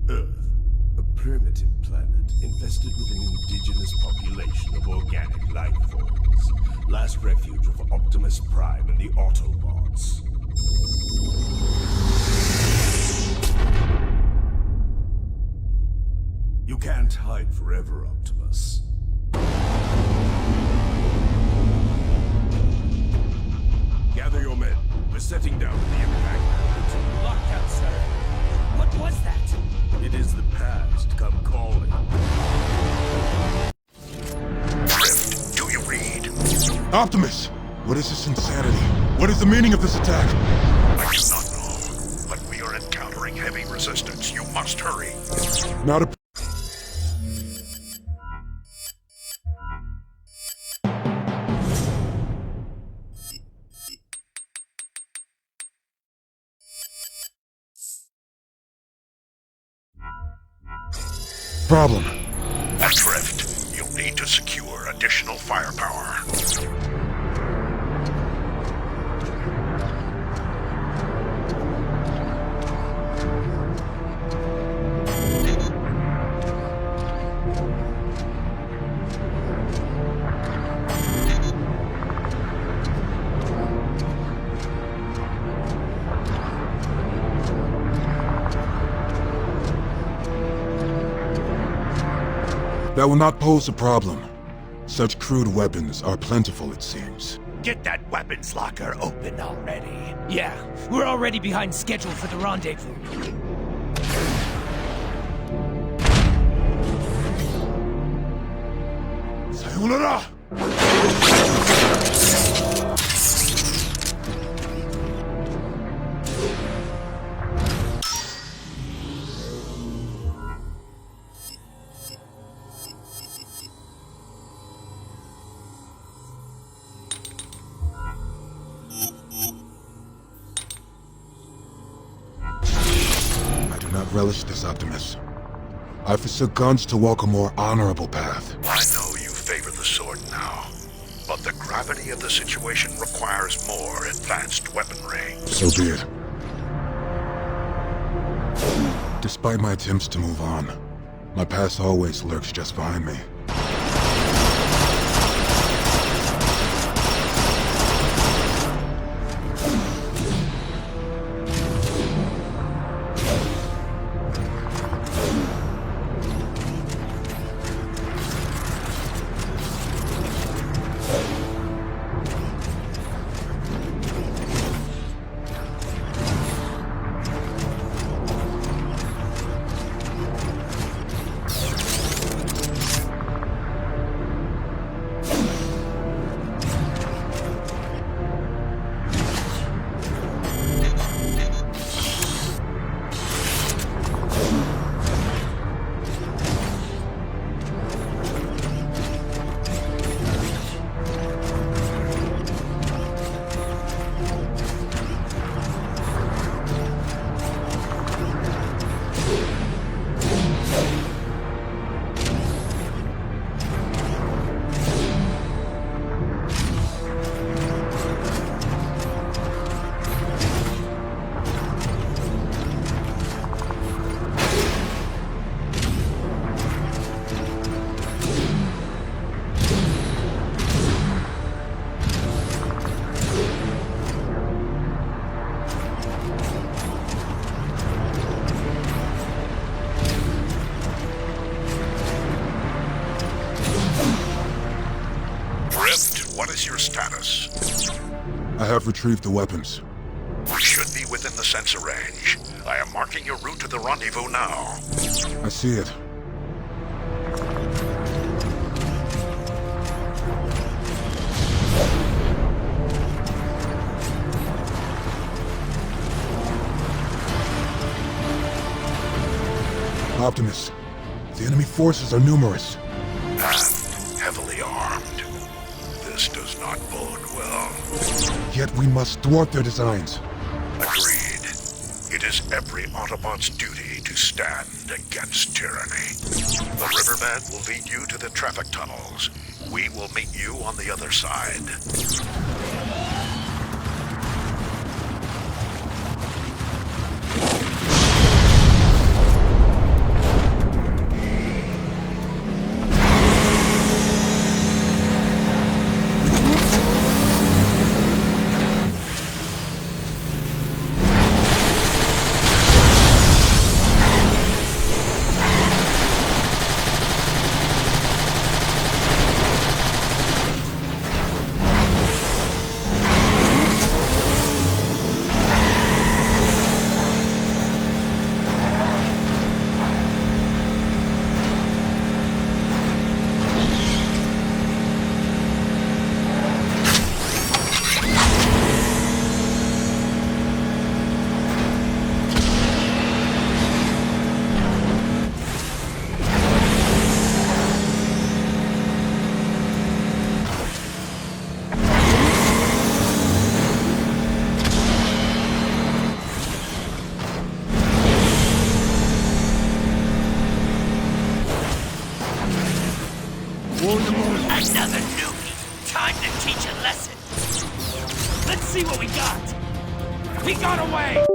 Earth, a primitive planet infested with an indigenous population of organic life forms. Last refuge of Optimus Prime and the Autobots. You can't hide forever, Optimus. Gather your men. We're setting down the impact. Lockdown, sir. What was that? It is the past come calling. Rift, do you read? Optimus! What is this insanity? What is the meaning of this attack? I do not know, but we are encountering heavy resistance. You must hurry. Not a... problem. At Rift, you'll need to secure additional firepower. That will not pose a problem. Such crude weapons are plentiful, it seems. Get that weapons locker open already. Yeah, we're already behind schedule for the rendezvous. Sayonara! Relish this, Optimus. I forsook guns to walk a more honorable path. I know you favor the sword now, but the gravity of the situation requires more advanced weaponry. So be it. Despite my attempts to move on, my past always lurks just behind me. status. I have retrieved the weapons. We should be within the sensor range. I am marking your route to the rendezvous now. I see it. Optimus, the enemy forces are numerous. And heavily armed. This does not bode well. Yet we must thwart their designs. Agreed. It is every Autobot's duty to stand against tyranny. The riverbed will lead you to the traffic tunnels. We will meet you on the other side. Another newbie. Time to teach a lesson. Let's see what we got. He got away!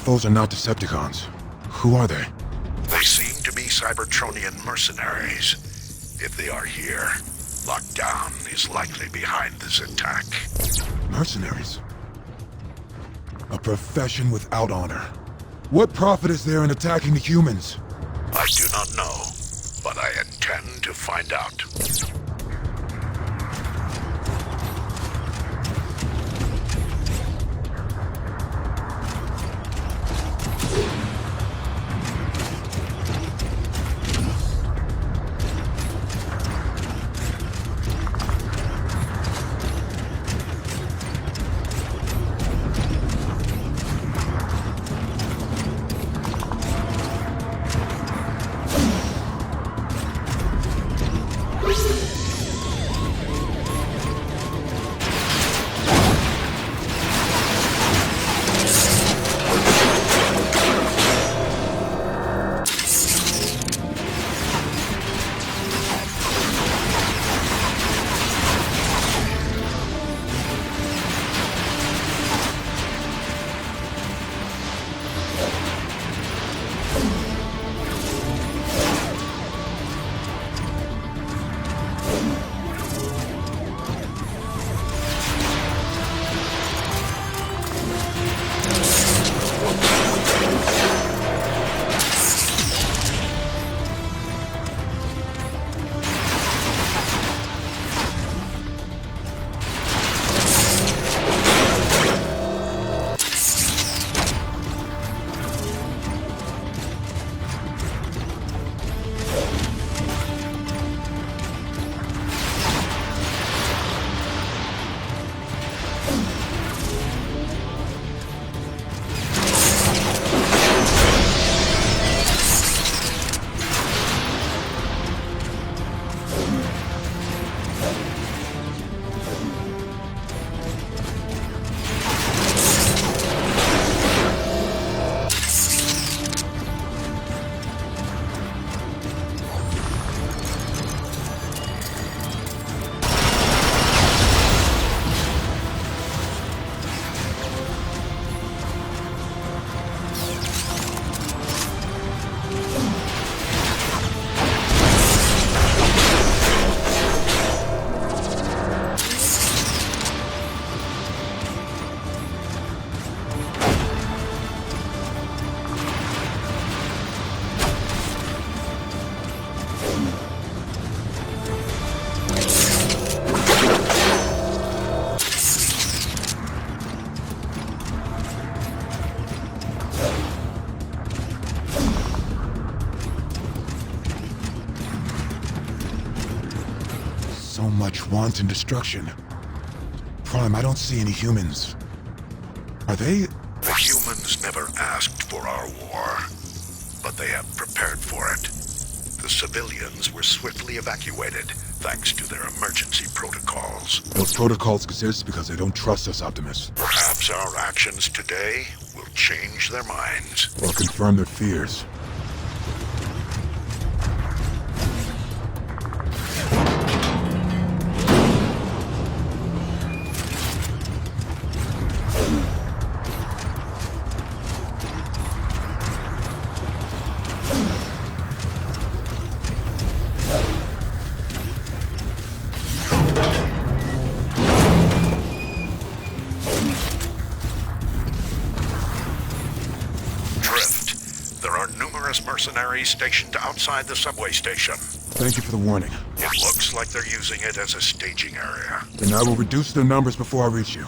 Those are not Decepticons. Who are they? They seem to be Cybertronian mercenaries. If they are here, Lockdown is likely behind this attack. Mercenaries? A profession without honor. What profit is there in attacking the humans? I do not know, but I intend to find out. so much wanton destruction. Prime, I don't see any humans. Are they... The humans never asked for our war, but they have prepared for it. The civilians were swiftly evacuated thanks to their emergency protocols. Those protocols exist because they don't trust us, Optimus. Perhaps our actions today will change their minds. Or confirm their fears. Mercenaries stationed outside the subway station. Thank you for the warning. It looks like they're using it as a staging area. Then I will reduce their numbers before I reach you.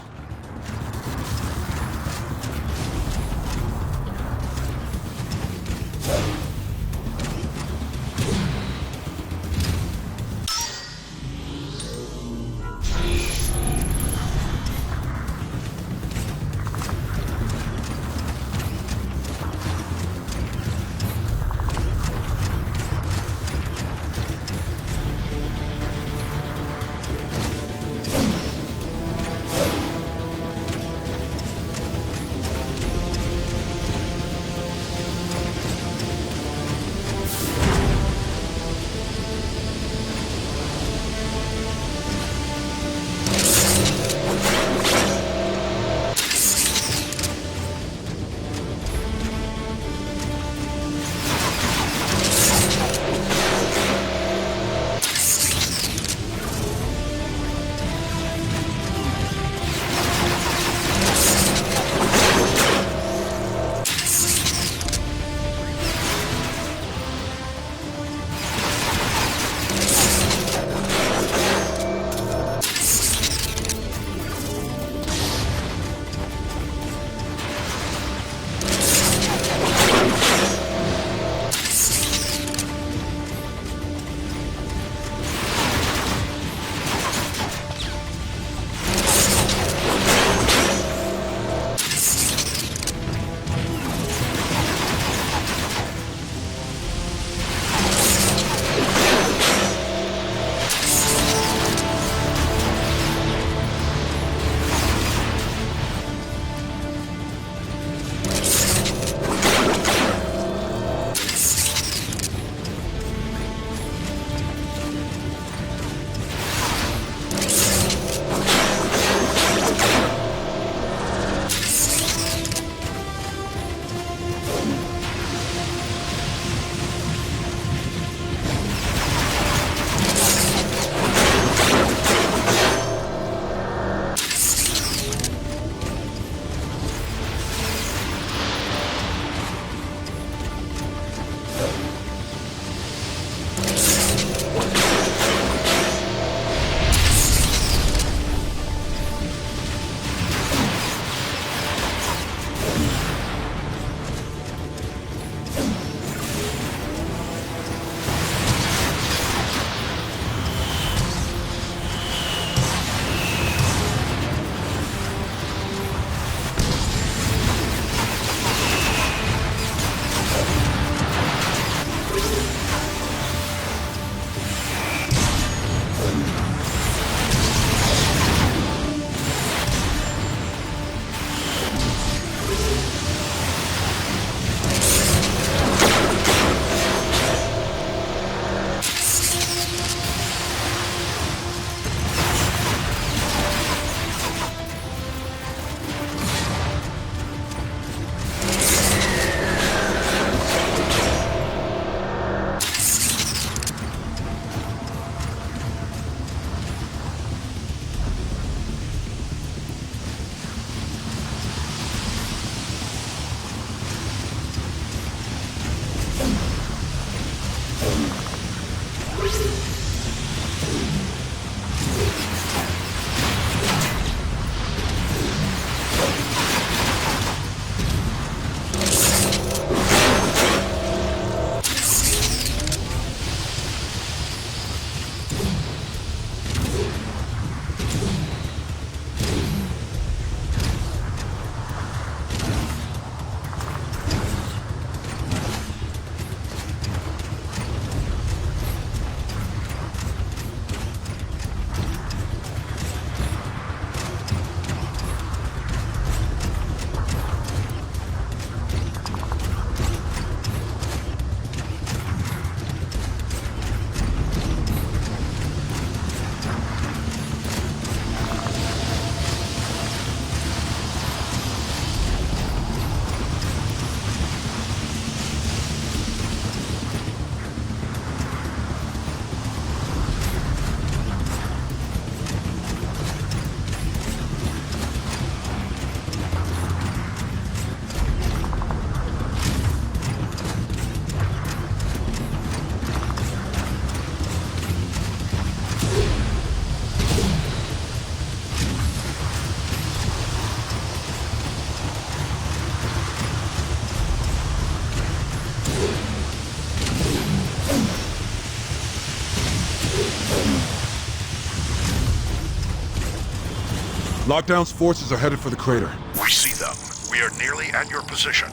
Lockdown's forces are headed for the crater. We see them. We are nearly at your position.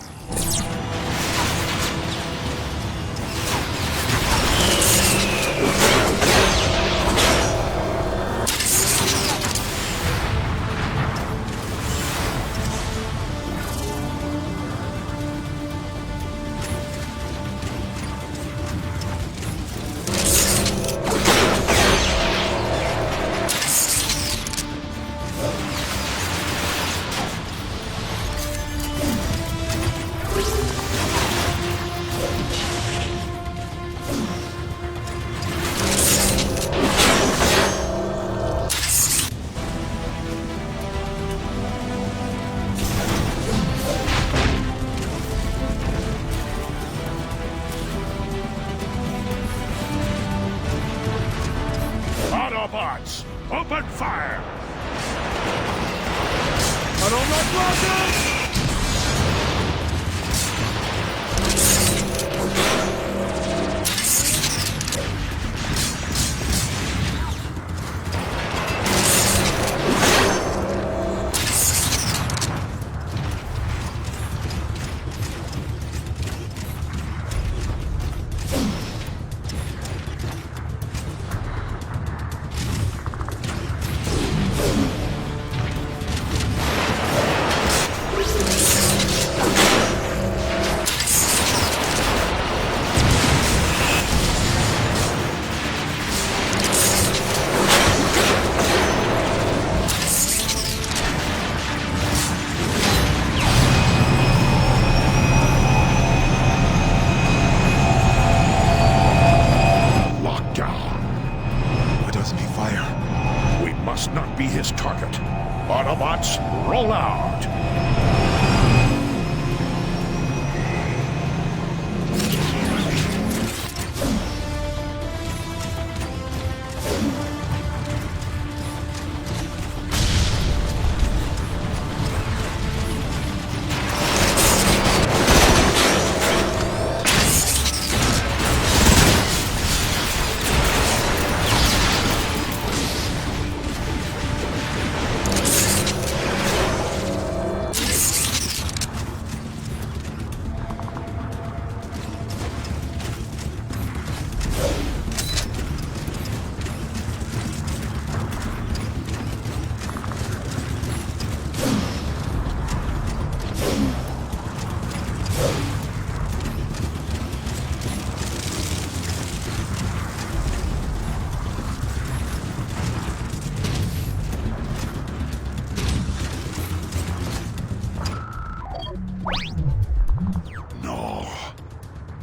Autobots, open fire! Autobot launches! Must not be his target. Autobots, roll out!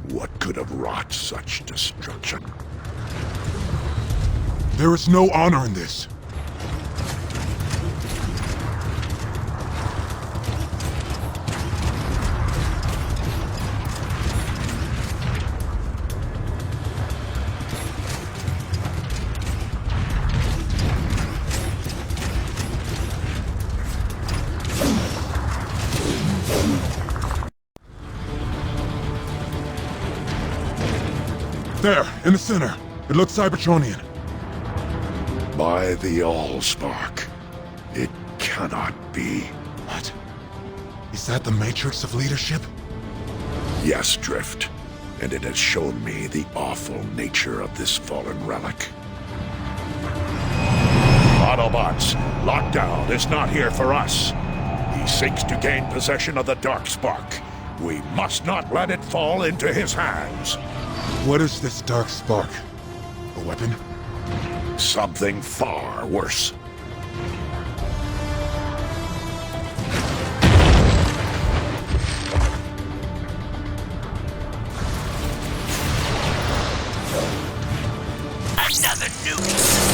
What could have wrought such destruction? There is no honor in this. There, in the center. It looks Cybertronian. By the Allspark, it cannot be. What? Is that the matrix of leadership? Yes, Drift. And it has shown me the awful nature of this fallen relic. Autobots, Lockdown is not here for us. He seeks to gain possession of the Darkspark. We must not let it fall into his hands. What is this Darkspark? A weapon? Something far worse. Another nuke!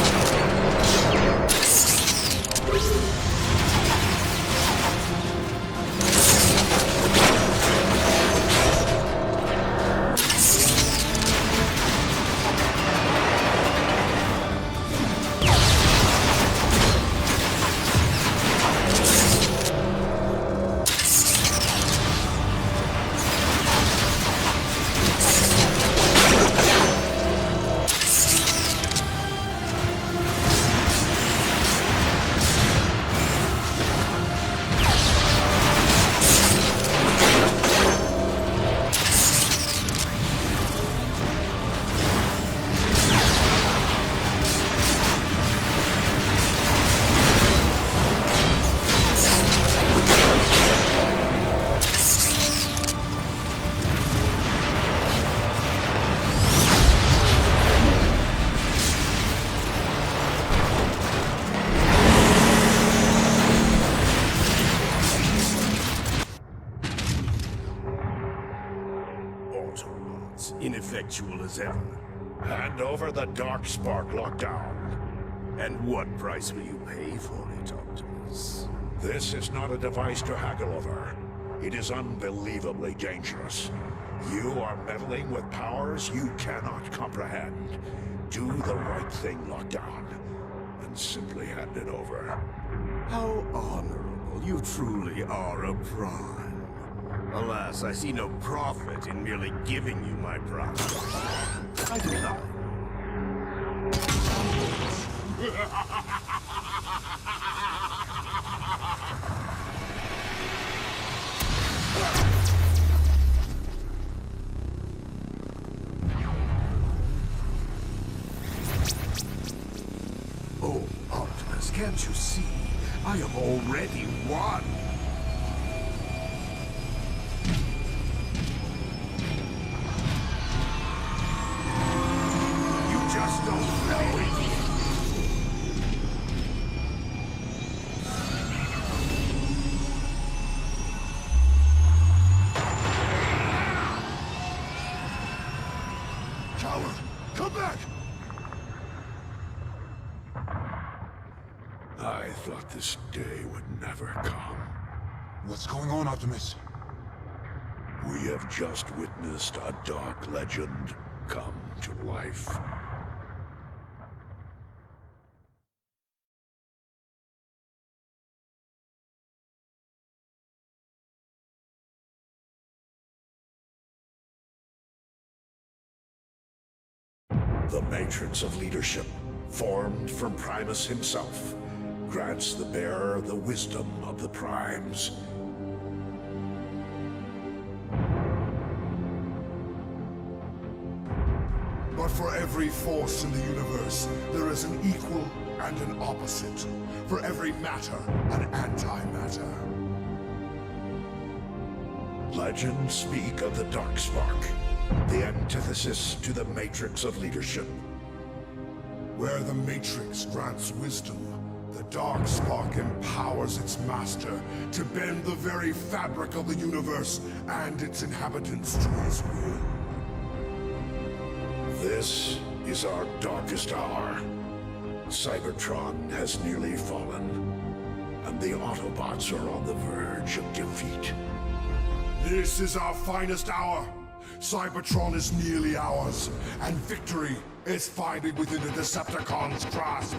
effectual as ever. Hand over the Dark Spark lockdown. And what price will you pay for it, Optimus? This is not a device to haggle over. It is unbelievably dangerous. You are meddling with powers you cannot comprehend. Do the right thing, Lockdown, and simply hand it over. How honorable. You truly are a prime. Alas, I see no profit in merely giving you my prime. I decline. Oh, Optimus, can't you see? I have already won! You just don't know it! Coward, come back! I thought this day would never come. What's going on, Optimus? We have just witnessed a dark legend come to life. The Matrix of Leadership, formed from Primus himself, grants the bearer the wisdom of the Primes. But for every force in the universe, there is an equal and an opposite. For every matter, an antimatter. Legends speak of the Dark Spark, the antithesis to the Matrix of Leadership. Where the Matrix grants wisdom, the Dark Spark empowers its master to bend the very fabric of the universe and its inhabitants to his will. This is our darkest hour. Cybertron has nearly fallen, and the Autobots are on the verge of defeat. This is our finest hour. Cybertron is nearly ours, and victory is finally within the Decepticons' grasp.